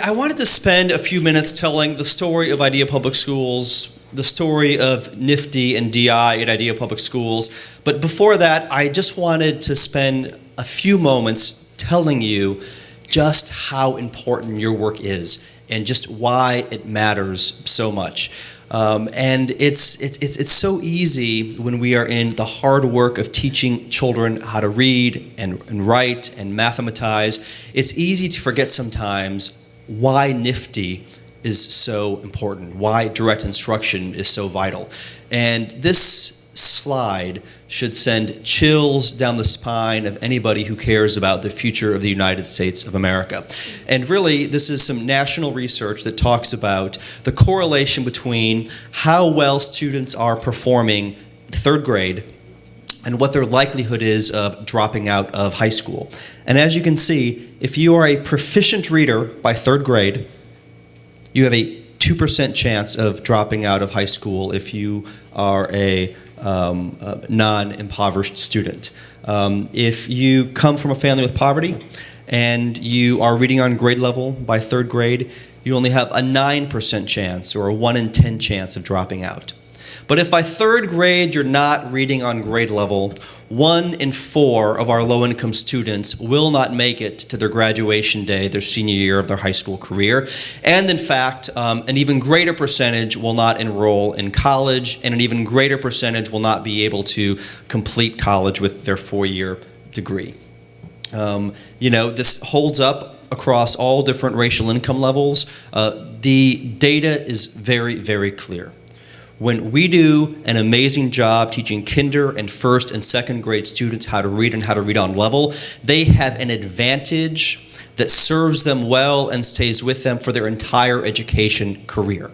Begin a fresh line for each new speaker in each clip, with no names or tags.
I wanted to spend a few minutes telling the story of Idea Public Schools, the story of NIFTY and DI at Idea Public Schools. But before that, I just wanted to spend a few moments telling you just how important your work is and just why it matters so much. And it's so easy when we are in the hard work of teaching children how to read and write and mathematize. It's easy to forget sometimes why NIFTY is so important, why direct instruction is so vital. And this slide should send chills down the spine of anybody who cares about the future of the United States of America. And really, this is some national research that talks about the correlation between how well students are performing third grade and what their likelihood is of dropping out of high school. And as you can see, if you are a proficient reader by third grade, you have a 2% chance of dropping out of high school if you are a non-impoverished student. If you come from a family with poverty and you are reading on grade level by third grade, you only have a 9% chance or a 1 in 10 chance of dropping out. But if by third grade you're not reading on grade level, 1 in 4 of our low-income students will not make it to their graduation day, their senior year of their high school career. And in fact, an even greater percentage will not enroll in college, and an even greater percentage will not be able to complete college with their 4-year degree. This holds up across all different racial income levels. The data is very, very clear. When we do an amazing job teaching kinder and first and second grade students how to read and how to read on level, they have an advantage that serves them well and stays with them for their entire education career.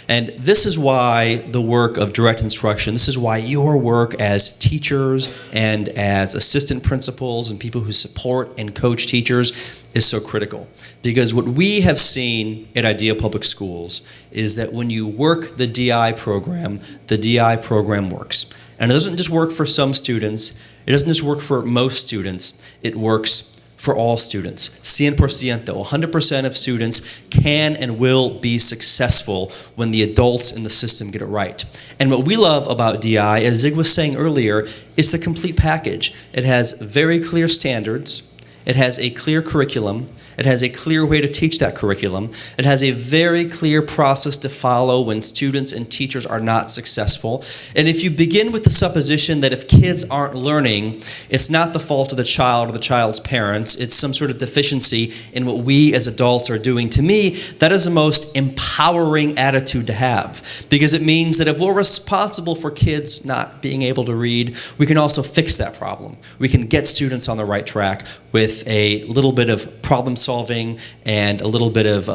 And this is why the work of direct instruction, this is why your work as teachers and as assistant principals and people who support and coach teachers is so critical. Because what we have seen at Idea Public Schools is that when you work the DI program works. And it doesn't just work for some students, it doesn't just work for most students, it works for all students. 100%, 100% of students can and will be successful when the adults in the system get it right. And what we love about DI, as Zig was saying earlier, is the complete package. It has very clear standards, it has a clear curriculum, it has a clear way to teach that curriculum. It has a very clear process to follow when students and teachers are not successful. And if you begin with the supposition that if kids aren't learning, it's not the fault of the child or the child's parents, it's some sort of deficiency in what we as adults are doing, to me, that is the most empowering attitude to have. Because it means that if we're responsible for kids not being able to read, we can also fix that problem. We can get students on the right track with a little bit of problem solving and a little bit of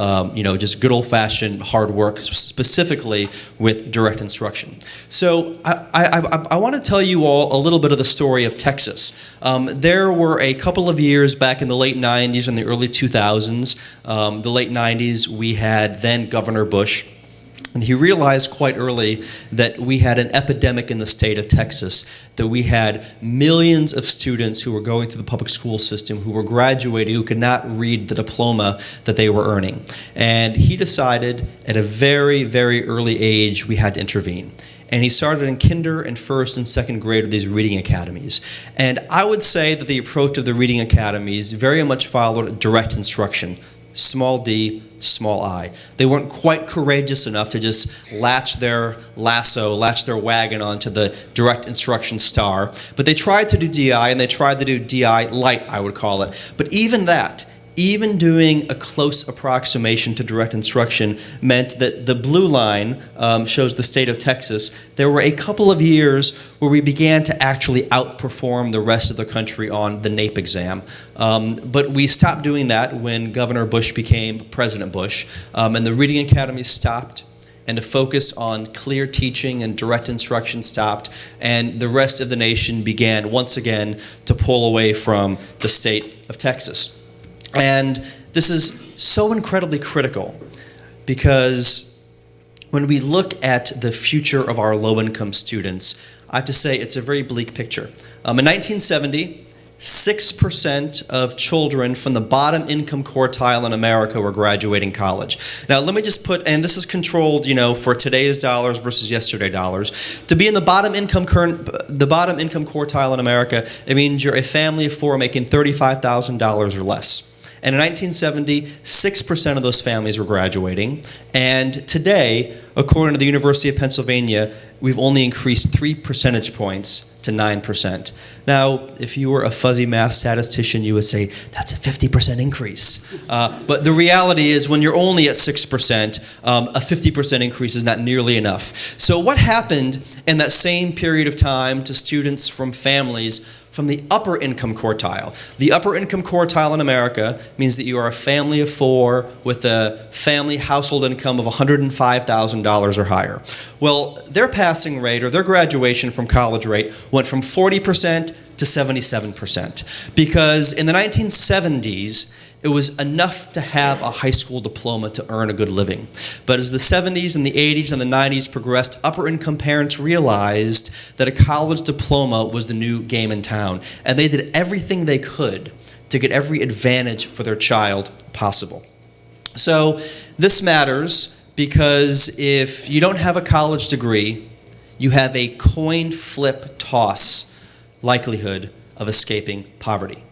just good old-fashioned hard work, specifically with direct instruction. So I want to tell you all a little bit of the story of Texas. There were a couple of years back in the late 90s and the early 2000s. The late 90s, we had then Governor Bush. And he realized quite early that we had an epidemic in the state of Texas, that we had millions of students who were going through the public school system, who were graduating, who could not read the diploma that they were earning. And he decided at a very, very early age we had to intervene. And he started in kinder and first and second grade of these reading academies. And I would say that the approach of the reading academies very much followed direct instruction. Small d, small I. They weren't quite courageous enough to just latch their wagon onto the direct instruction star. But they tried to do DI, and they tried to do DI light, I would call it. But even that, even doing a close approximation to direct instruction meant that the blue line shows the state of Texas. There were a couple of years where we began to actually outperform the rest of the country on the NAEP exam. But we stopped doing that when Governor Bush became President Bush, and the reading academies stopped, and the focus on clear teaching and direct instruction stopped, and the rest of the nation began once again to pull away from the state of Texas. And this is so incredibly critical because when we look at the future of our low-income students, I have to say it's a very bleak picture. In 1970, 6% of children from the bottom income quartile in America were graduating college. Now, let me just put, and this is controlled, for today's dollars versus yesterday dollars. To be in the bottom income quartile in America, it means you're a family of four making $35,000 or less. And in 1970, 6% of those families were graduating. And today, according to the University of Pennsylvania, we've only increased 3 percentage points to 9%. Now, if you were a fuzzy math statistician, you would say, that's a 50% increase. But the reality is, when you're only at 6%, a 50% increase is not nearly enough. So what happened in that same period of time to students from families from the upper income quartile? The upper income quartile in America means that you are a family of four with a family household income of $105,000 or higher. Well, their passing rate or their graduation from college rate went from 40% to 77%. Because in the 1970s, it was enough to have a high school diploma to earn a good living. But as the 70s and the 80s and the 90s progressed, upper income parents realized that a college diploma was the new game in town. And they did everything they could to get every advantage for their child possible. So this matters because if you don't have a college degree, you have a coin flip toss likelihood of escaping poverty.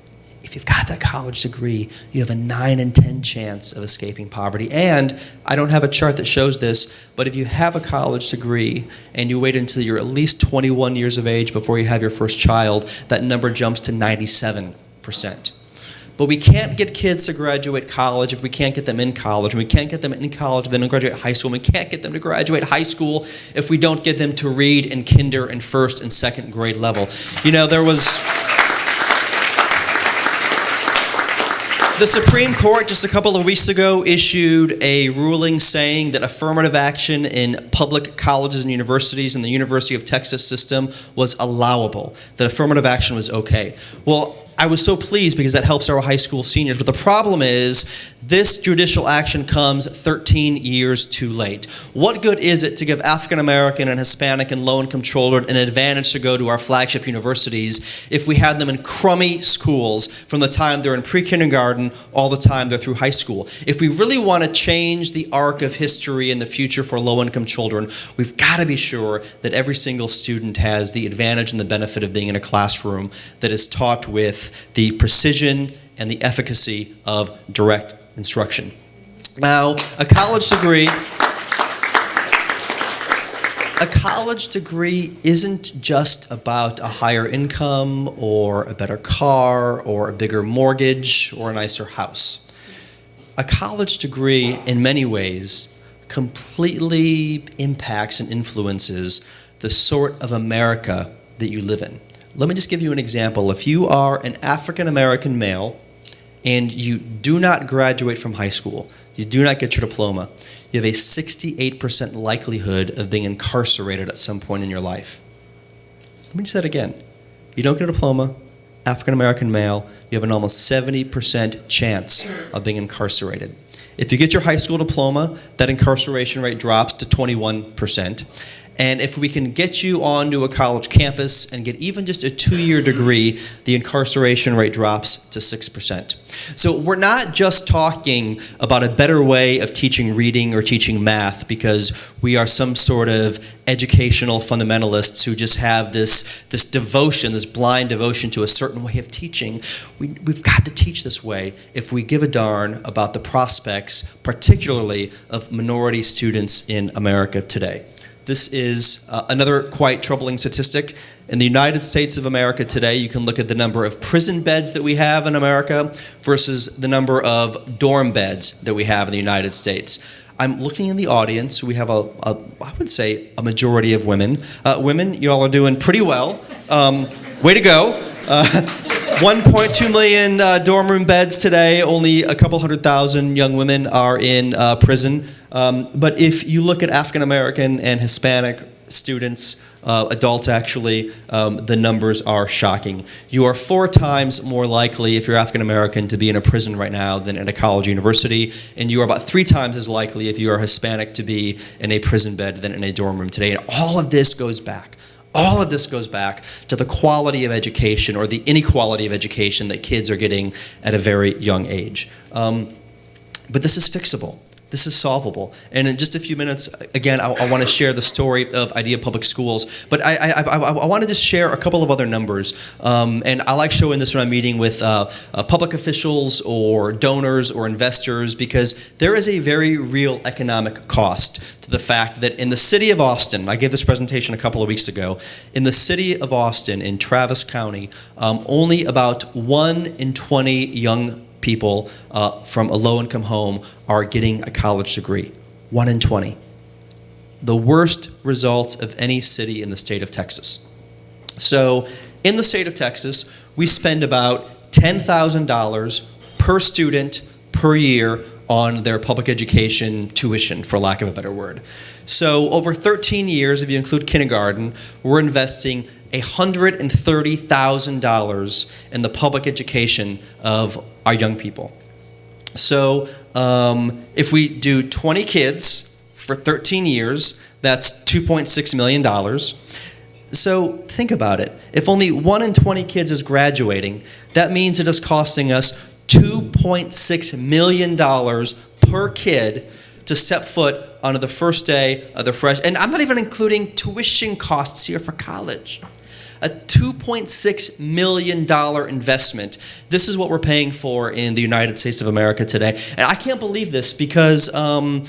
If you've got that college degree, you have a 9 in 10 chance of escaping poverty. And I don't have a chart that shows this, but if you have a college degree and you wait until you're at least 21 years of age before you have your first child, that number jumps to 97%. But we can't get kids to graduate college if we can't get them in college. And we can't get them in college if they don't graduate high school. And we can't get them to graduate high school if we don't get them to read in kinder and first and second grade level. There was... The Supreme Court just a couple of weeks ago issued a ruling saying that affirmative action in public colleges and universities and the University of Texas system was allowable, that affirmative action was okay. Well, I was so pleased because that helps our high school seniors. But the problem is this judicial action comes 13 years too late. What good is it to give African American and Hispanic and low-income children an advantage to go to our flagship universities if we have them in crummy schools from the time they're in pre-kindergarten all the time they're through high school? If we really want to change the arc of history in the future for low-income children, we've got to be sure that every single student has the advantage and the benefit of being in a classroom that is taught with the precision and the efficacy of direct instruction. Now, a college degree isn't just about a higher income or a better car or a bigger mortgage or a nicer house. A college degree, in many ways, completely impacts and influences the sort of America that you live in. Let me just give you an example. If you are an African-American male and you do not graduate from high school, you do not get your diploma, you have a 68% likelihood of being incarcerated at some point in your life. Let me say that again. You don't get a diploma, African-American male, you have an almost 70% chance of being incarcerated. If you get your high school diploma, that incarceration rate drops to 21%. And if we can get you onto a college campus and get even just a 2-year degree, the incarceration rate drops to 6%. So we're not just talking about a better way of teaching reading or teaching math because we are some sort of educational fundamentalists who just have this devotion, this blind devotion to a certain way of teaching. We've got to teach this way if we give a darn about the prospects, particularly of minority students in America today. This is another quite troubling statistic. In the United States of America today, you can look at the number of prison beds that we have in America versus the number of dorm beds that we have in the United States. I'm looking in the audience. We have I would say, a majority of women. Women, you all are doing pretty well. Way to go. 1.2 million dorm room beds today. Only a couple 100,000 young women are in prison. But if you look at African American and Hispanic students, adults actually, the numbers are shocking. You are 4 times more likely, if you're African American, to be in a prison right now than at a college university, and you are about 3 times as likely if you are Hispanic to be in a prison bed than in a dorm room today. And all of this goes back All of this goes back to the quality of education or the inequality of education that kids are getting at a very young age. But this is fixable. This is solvable. And in just a few minutes, again, I want to share the story of Idea Public Schools. But I want to just share a couple of other numbers. And I like showing this when I'm meeting with public officials or donors or investors, because there is a very real economic cost to the fact that in the city of Austin, I gave this presentation a couple of weeks ago, in the city of Austin, in Travis County, only about 1 in 20 young people from a low-income home are getting a college degree. 1 in 20. The worst results of any city in the state of Texas. So in the state of Texas, we spend about $10,000 per student per year on their public education tuition, for lack of a better word. So over 13 years, if you include kindergarten, we're investing $130,000 in the public education of our young people. So if we do 20 kids for 13 years, that's $2.6 million. So think about it. If only 1 in 20 kids is graduating, that means it is costing us $2.6 million per kid to step foot onto the first day of the and I'm not even including tuition costs here for college. A $2.6 million investment. This is what we're paying for in the United States of America today. And I can't believe this because when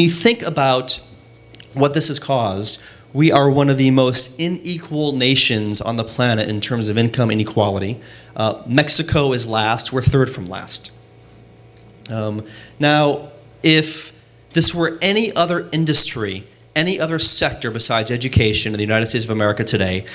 you think about what this has caused, we are one of the most unequal nations on the planet in terms of income inequality. Mexico is last. We're third from last. Now, if this were any other industry, any other sector besides education in the United States of America today,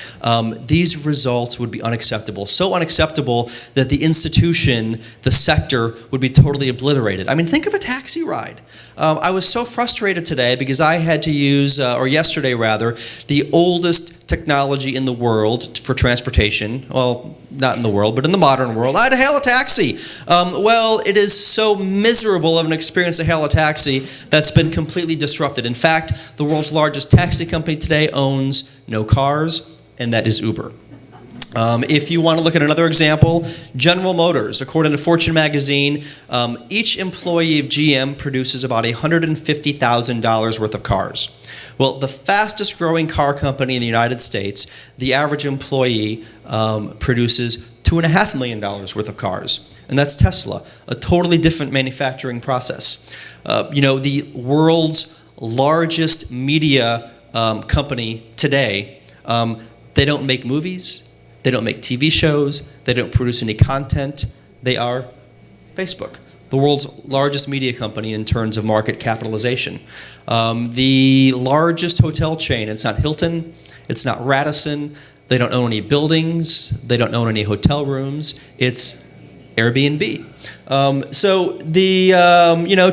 these results would be unacceptable. So unacceptable that the institution, the sector, would be totally obliterated. I mean, think of a taxi ride. I was so frustrated today because I had to use, or yesterday rather, the oldest technology in the world for transportation. Well, not in the world, but in the modern world. I had to hail a taxi. Well, it is so miserable of an experience to hail a taxi that's been completely disrupted. In fact, the world's largest taxi company today owns no cars, and that is Uber. If you want to look at another example, General Motors, according to Fortune magazine, each employee of GM produces about $150,000 worth of cars. Well, the fastest growing car company in the United States, the average employee produces $2.5 million worth of cars. And that's Tesla, a totally different manufacturing process. The world's largest media company today, they don't make movies. They don't make TV shows. They don't produce any content. They are Facebook, the world's largest media company in terms of market capitalization. The largest hotel chain, it's not Hilton, it's not Radisson. They don't own any buildings. They don't own any hotel rooms. It's Airbnb. So the,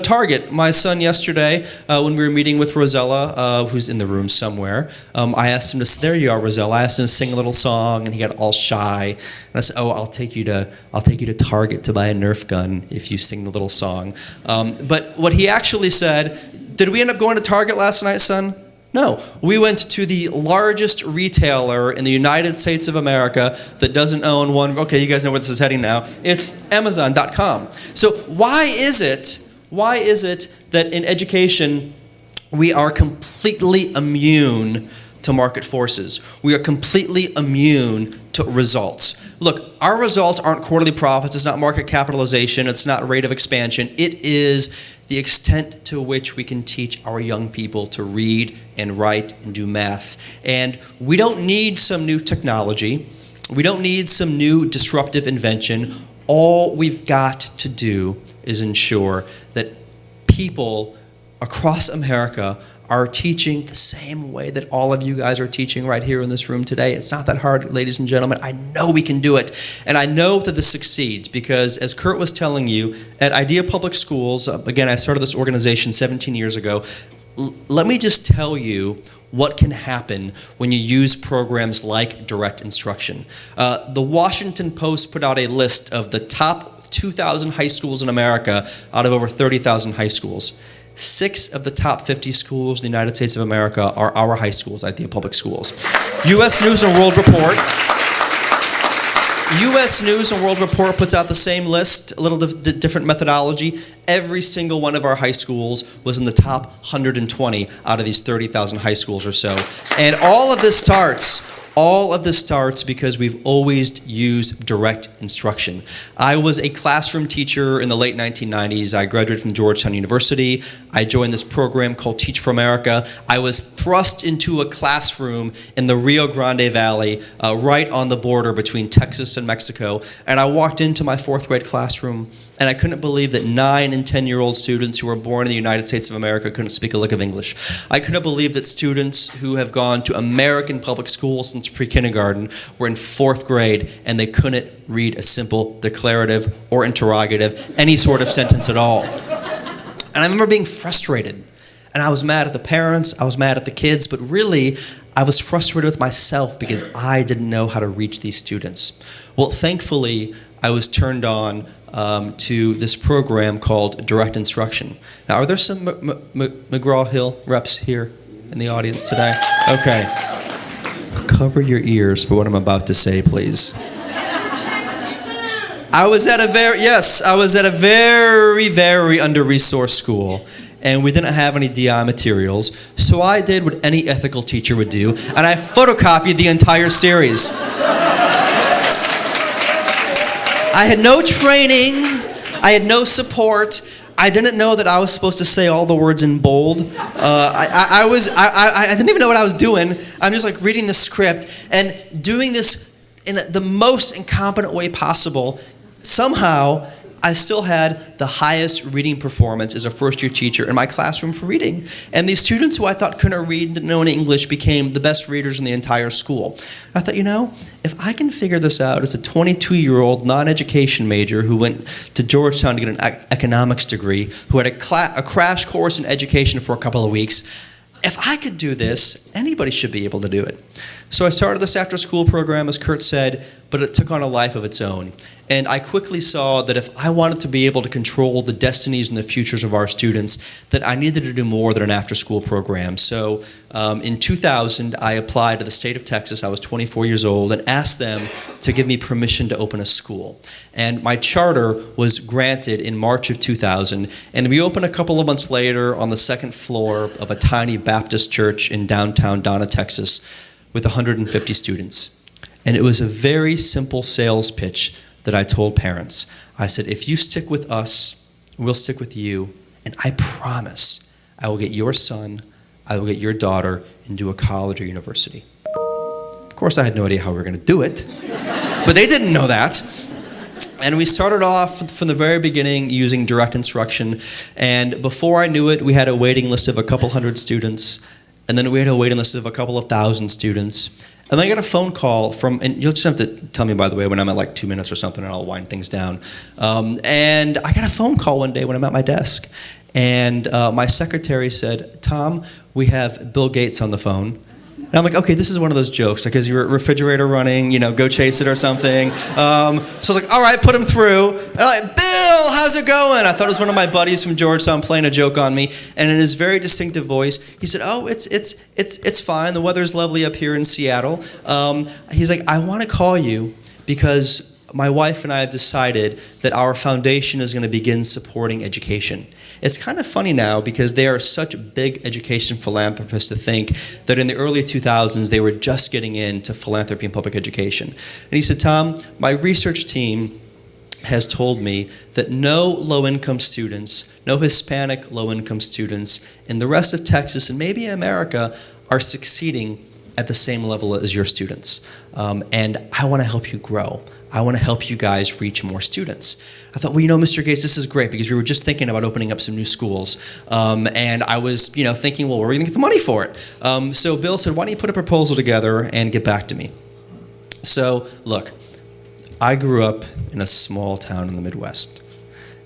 Target, my son yesterday, when we were meeting with Rosella, who's in the room somewhere, I asked him to, there you are, Rosella, I asked him to sing a little song, and he got all shy. And I said, I'll take you to Target to buy a Nerf gun if you sing the little song. But what he actually said, did we end up going to Target last night, son? No, we went to the largest retailer in the United States of America that doesn't own one. Okay, you guys know where this is heading now. It's Amazon.com. So why is it that in education we are completely immune to market forces? We are completely immune to results. Look, our results aren't quarterly profits. It's not market capitalization. It's not rate of expansion. It is the extent to which we can teach our young people to read and write and do math. And we don't need some new technology. We don't need some new disruptive invention. All we've got to do is ensure that people across America are teaching the same way that all of you guys are teaching right here in this room today. It's not that hard, ladies and gentlemen. I know we can do it. And I know that this succeeds because, as Kurt was telling you, at Idea Public Schools, again, I started this organization 17 years ago. Let me just tell you what can happen when you use programs like direct instruction. The Washington Post put out a list of the top 2,000 high schools in America out of over 30,000 high schools. 6 of the top 50 schools in the United States of America are our high schools, Idea Public Schools. U.S. News and World Report. U.S. News and World Report puts out the same list, a little different methodology. Every single one of our high schools was in the top 120 out of these 30,000 high schools or so. And all of this starts because we've always used direct instruction. I was a classroom teacher in the late 1990s. I graduated from Georgetown University. I joined this program called Teach for America. I was thrust into a classroom in the Rio Grande Valley, right on the border between Texas and Mexico. And I walked into my 4th grade classroom, and I couldn't believe that 9 and 10-year-old students who were born in the United States of America couldn't speak a lick of English. I couldn't believe that students who have gone to American public schools since pre-kindergarten were in 4th grade and they couldn't read a simple declarative or interrogative, any sort of sentence at all. And I remember being frustrated. And I was mad at the parents, I was mad at the kids, but really, I was frustrated with myself because I didn't know how to reach these students. Well, thankfully, I was turned on to this program called Direct Instruction. Now, are there some McGraw-Hill reps here in the audience today? Okay. Cover your ears for what I'm about to say, please. I was at a very, very under-resourced school, and we didn't have any DI materials, so I did what any ethical teacher would do, and I photocopied the entire series. I had no training, I had no support, I didn't know that I was supposed to say all the words in bold. I didn't even know what I was doing. I'm just like reading the script and doing this in the most incompetent way possible. Somehow, I still had the highest reading performance as a first-year teacher in my classroom for reading. And these students who I thought couldn't read and didn't know any English became the best readers in the entire school. I thought, if I can figure this out as a 22-year-old non-education major who went to Georgetown to get an economics degree, who had a crash course in education for a couple of weeks, if I could do this, anybody should be able to do it. So I started this after-school program, as Kurt said, but it took on a life of its own. And I quickly saw that if I wanted to be able to control the destinies and the futures of our students, that I needed to do more than an after-school program. So in 2000, I applied to the state of Texas. I was 24 years old and asked them to give me permission to open a school. And my charter was granted in March of 2000. And we opened a couple of months later on the 2nd floor of a tiny Baptist church in downtown Donna, Texas, with 150 students. And it was a very simple sales pitch that I told parents. I said, if you stick with us, we'll stick with you, and I promise I will get your son, I will get your daughter into a college or university. Of course, I had no idea how we were going to do it, but they didn't know that. And we started off from the very beginning using direct instruction, and before I knew it, we had a waiting list of a couple hundred students, and then we had a waiting list of a couple of thousand students. And then I got a phone call from, and you'll just have to tell me, by the way, when I'm at like 2 minutes or something, and I'll wind things down. And I got a phone call one day when I'm at my desk. And my secretary said, Tom, we have Bill Gates on the phone. And I'm like, okay, this is one of those jokes, like, is your refrigerator running, go chase it or something. So I was like, all right, put him through. And I'm like, Bill, how's it going? I thought it was one of my buddies from Georgetown playing a joke on me. And in his very distinctive voice, he said, oh, it's fine. The weather's lovely up here in Seattle. He's like, I want to call you because my wife and I have decided that our foundation is going to begin supporting education. It's kind of funny now because they are such big education philanthropists to think that in the early 2000s they were just getting into philanthropy and public education. And he said, Tom, my research team has told me that no low-income students, no Hispanic low-income students in the rest of Texas and maybe America are succeeding at the same level as your students. And I want to help you grow. I want to help you guys reach more students. I thought, well, Mr. Gates, this is great because we were just thinking about opening up some new schools. And I was, thinking, well, where are we going to get the money for it? So Bill said, why don't you put a proposal together and get back to me? So, look, I grew up in a small town in the Midwest.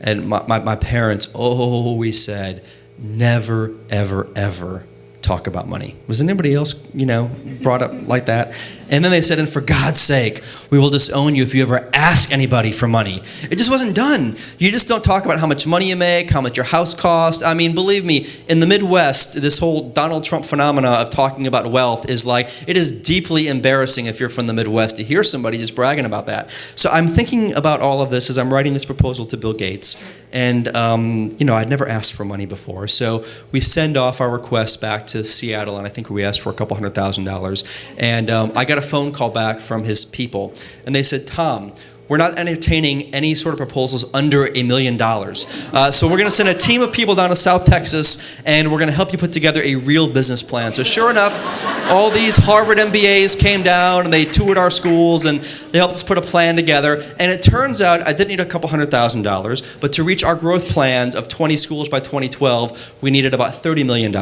And my parents always said, never, ever, ever talk about money. Was anybody else, brought up like that? And then they said, and for God's sake, we will disown you if you ever ask anybody for money. It just wasn't done. You just don't talk about how much money you make, how much your house costs. I mean, believe me, in the Midwest, this whole Donald Trump phenomena of talking about wealth is like, it is deeply embarrassing if you're from the Midwest to hear somebody just bragging about that. So I'm thinking about all of this as I'm writing this proposal to Bill Gates. And, I'd never asked for money before. So we send off our request back to Seattle, and I think we asked for $200,000. And I got a phone call back from his people, and they said, Tom, we're not entertaining any sort of proposals under $1 million. So we're going to send a team of people down to South Texas, and we're going to help you put together a real business plan. So sure enough, all these Harvard MBAs came down, and they toured our schools, and they helped us put a plan together. And it turns out I didn't need $200,000, but to reach our growth plans of 20 schools by 2012, we needed about $30 million.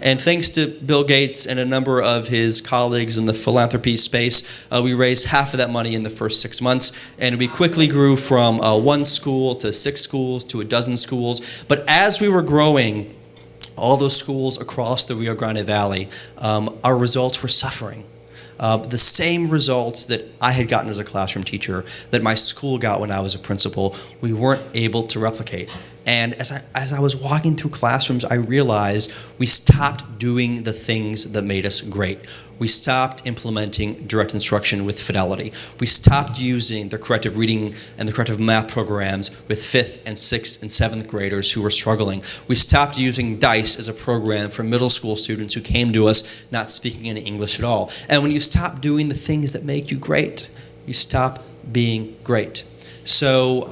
And thanks to Bill Gates and a number of his colleagues in the philanthropy space, we raised half of that money in the first 6 months. And we quickly grew from 1 school to 6 schools to 12 schools. But as we were growing all those schools across the Rio Grande Valley, our results were suffering. The same results that I had gotten as a classroom teacher, that my school got when I was a principal, we weren't able to replicate. And as I was walking through classrooms, I realized we stopped doing the things that made us great. We stopped implementing direct instruction with fidelity. We stopped using the corrective reading and the corrective math programs with 5th and 6th and 7th graders who were struggling. We stopped using DICE as a program for middle school students who came to us not speaking any English at all. And when you stop doing the things that make you great, you stop being great. So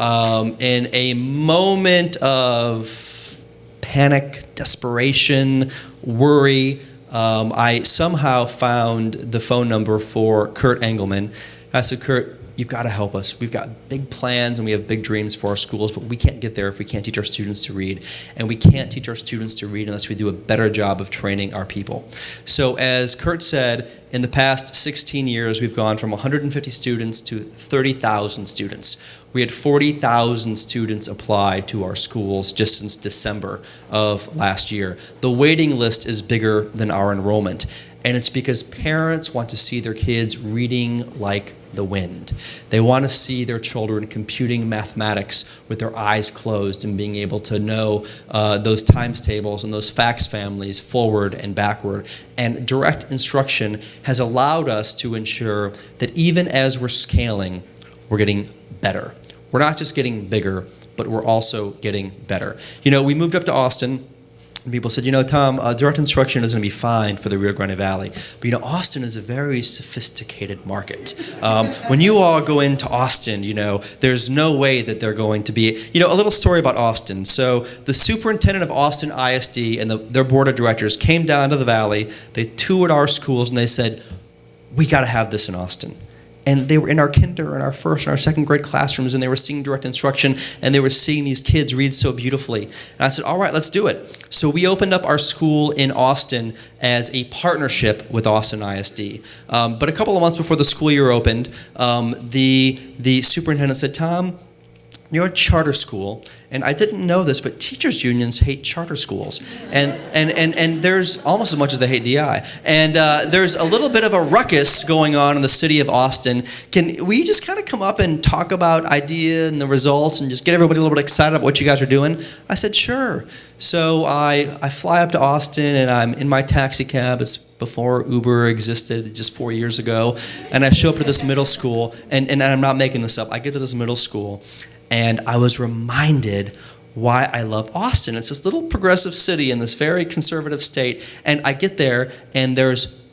in a moment of panic, desperation, worry, I somehow found the phone number for Kurt Engelman. I said, Kurt, you've got to help us. We've got big plans and we have big dreams for our schools, but we can't get there if we can't teach our students to read. And we can't teach our students to read unless we do a better job of training our people. So as Kurt said, in the past 16 years, we've gone from 150 students to 30,000 students. We had 40,000 students apply to our schools just since December of last year. The waiting list is bigger than our enrollment, and it's because parents want to see their kids reading like the wind. They want to see their children computing mathematics with their eyes closed and being able to know those times tables and those facts families forward and backward. And direct instruction has allowed us to ensure that even as we're scaling, we're getting better. We're not just getting bigger, but we're also getting better. We moved up to Austin, and people said, Tom, direct instruction is going to be fine for the Rio Grande Valley. But, Austin is a very sophisticated market. When you all go into Austin, there's no way that they're going to be, a little story about Austin. So the superintendent of Austin ISD and their board of directors came down to the valley, they toured our schools, and they said, we got to have this in Austin. And they were in our kinder and our first and our second grade classrooms, and they were seeing direct instruction, and they were seeing these kids read so beautifully. And I said, all right, let's do it. So we opened up our school in Austin as a partnership with Austin ISD. But a couple of months before the school year opened, the superintendent said, Tom, you're a charter school, and I didn't know this, but teachers' unions hate charter schools, and there's almost as much as they hate DI, and there's a little bit of a ruckus going on in the city of Austin. Can we just kind of come up and talk about idea and the results and just get everybody a little bit excited about what you guys are doing? I said, sure. So I fly up to Austin, and I'm in my taxi cab. It's before Uber existed, just 4 years ago, and I show up to this middle school, and I'm not making this up. I get to this middle school, and I was reminded why I love Austin. It's this little progressive city in this very conservative state. And I get there, and there's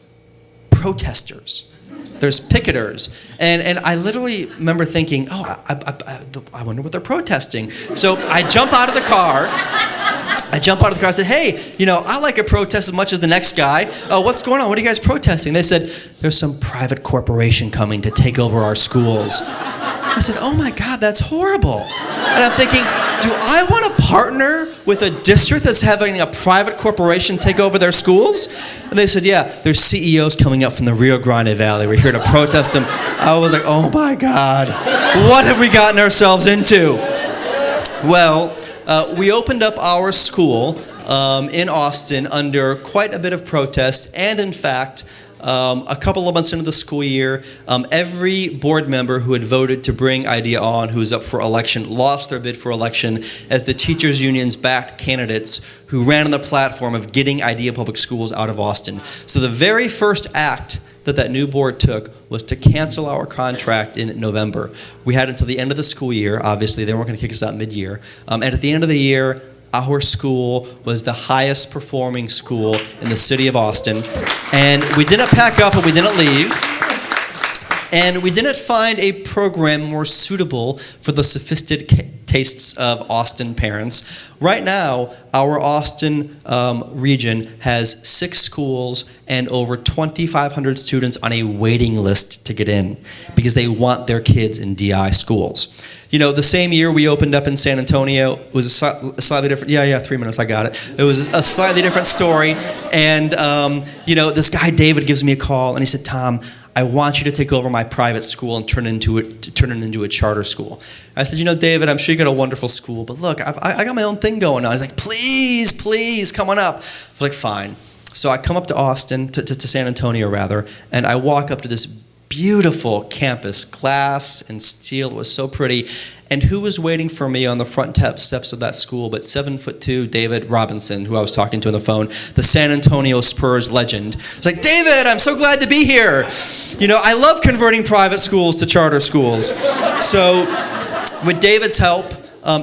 protesters. There's picketers. And I literally remember thinking, I wonder what they're protesting. So I jump out of the car. I said, hey, I like a protest as much as the next guy. What's going on? What are you guys protesting? They said, there's some private corporation coming to take over our schools. I said, oh my God, that's horrible. And I'm thinking, do I want to partner with a district that's having a private corporation take over their schools? And they said, yeah, there's CEOs coming up from the Rio Grande Valley. We're here to protest them. I was like, oh my God, what have we gotten ourselves into? Well, We opened up our school in Austin under quite a bit of protest, and in fact, a couple of months into the school year, every board member who had voted to bring IDEA on, who was up for election, lost their bid for election as the teachers' unions backed candidates who ran on the platform of getting IDEA Public Schools out of Austin. So the very first act that new board took was to cancel our contract in November. We had until the end of the school year. Obviously, they weren't going to kick us out mid-year. And at the end of the year, our school was the highest performing school in the city of Austin. And we didn't pack up and we didn't leave. And we didn't find a program more suitable for the sophisticated tastes of Austin parents. Right now, our Austin region has 6 schools and over 2,500 students on a waiting list to get in because they want their kids in DI schools. You know, the same year we opened up in San Antonio, it was a slightly different, 3 minutes, I got it. It was a slightly different story. And, this guy David gives me a call and he said, Tom, I want you to take over my private school and turn it into a charter school. I said, David, I'm sure you got a wonderful school, but look, I got my own thing going on. He's like, please, come on up. I was like, fine. So I come up to Austin, to San Antonio rather, and I walk up to this beautiful campus, glass and steel. It was so pretty. And who was waiting for me on the front steps of that school but 7'2" David Robinson, who I was talking to on the phone, the San Antonio Spurs legend. I was like, David, I'm so glad to be here. I love converting private schools to charter schools. So with David's help,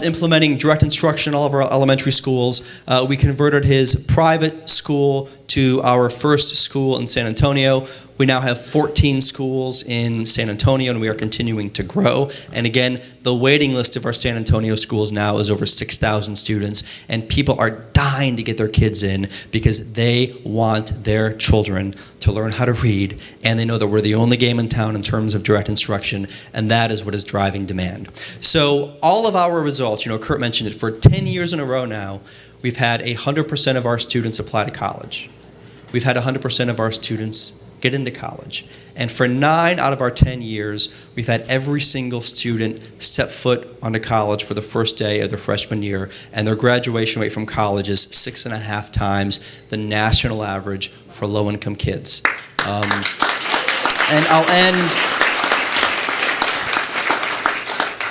implementing direct instruction in all of our elementary schools, we converted his private school to our first school in San Antonio. We now have 14 schools in San Antonio, and we are continuing to grow. And again, the waiting list of our San Antonio schools now is over 6,000 students, and people are dying to get their kids in because they want their children to learn how to read, and they know that we're the only game in town in terms of direct instruction, and that is what is driving demand. So all of our results, Kurt mentioned it, for 10 years in a row now, we've had 100% of our students apply to college. We've had 100% of our students get into college. And for 9 out of our 10 years, we've had every single student step foot onto college for the first day of their freshman year, and their graduation rate from college is 6.5 times the national average for low-income kids. And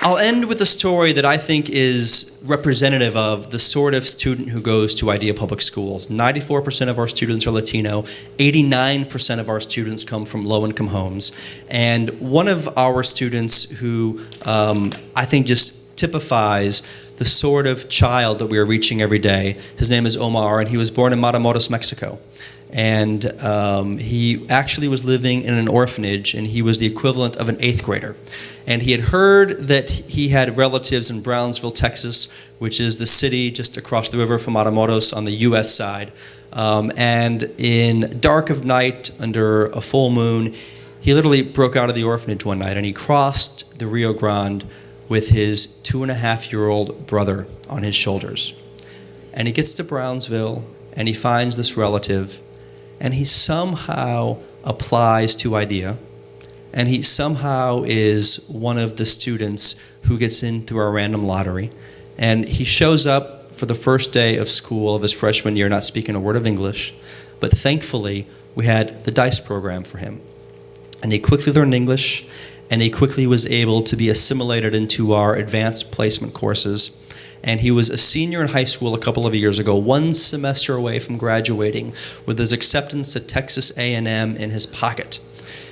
I'll end with a story that I think is representative of the sort of student who goes to IDEA Public Schools. 94% of our students are Latino. 89% of our students come from low-income homes. And one of our students who I think just typifies the sort of child that we are reaching every day, his name is Omar, and he was born in Matamoros, Mexico. And he actually was living in an orphanage, and he was the equivalent of an 8th grader. And he had heard that he had relatives in Brownsville, Texas, which is the city just across the river from Matamoros on the U.S. side. And in dark of night, under a full moon, he literally broke out of the orphanage one night, and he crossed the Rio Grande with his 2.5-year-old brother on his shoulders. And he gets to Brownsville, and he finds this relative, and he somehow applies to IDEA, and he somehow is one of the students who gets in through our random lottery. And he shows up for the first day of school of his freshman year, not speaking a word of English, but thankfully we had the DICE program for him. And he quickly learned English, and he quickly was able to be assimilated into our advanced placement courses. And he was a senior in high school a couple of years ago, 1 semester away from graduating, with his acceptance to Texas A&M in his pocket.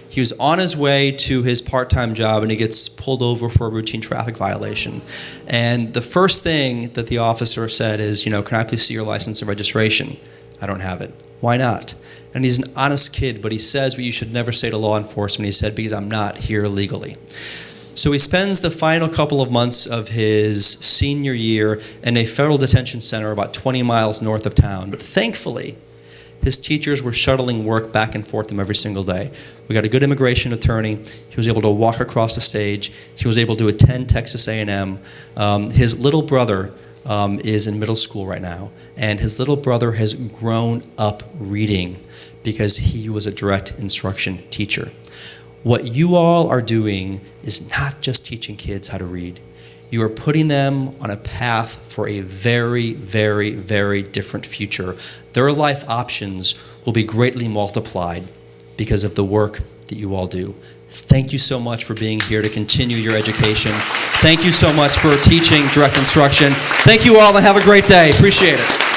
He was on his way to his part-time job, and he gets pulled over for a routine traffic violation. And the first thing that the officer said is, can I please see your license and registration? I don't have it. Why not? And he's an honest kid, but he says what you should never say to law enforcement. He said, because I'm not here legally. So he spends the final couple of months of his senior year in a federal detention center about 20 miles north of town. But thankfully, his teachers were shuttling work back and forth to him every single day. We got a good immigration attorney. He was able to walk across the stage. He was able to attend Texas A&M. His little brother is in middle school right now, and his little brother has grown up reading because he was a direct instruction teacher. What you all are doing is not just teaching kids how to read. you are putting them on a path for a very, very, very different future. Their life options will be greatly multiplied because of the work that you all do. Thank you so much for being here to continue your education. Thank you so much for teaching direct instruction. Thank you all and have a great day. Appreciate it.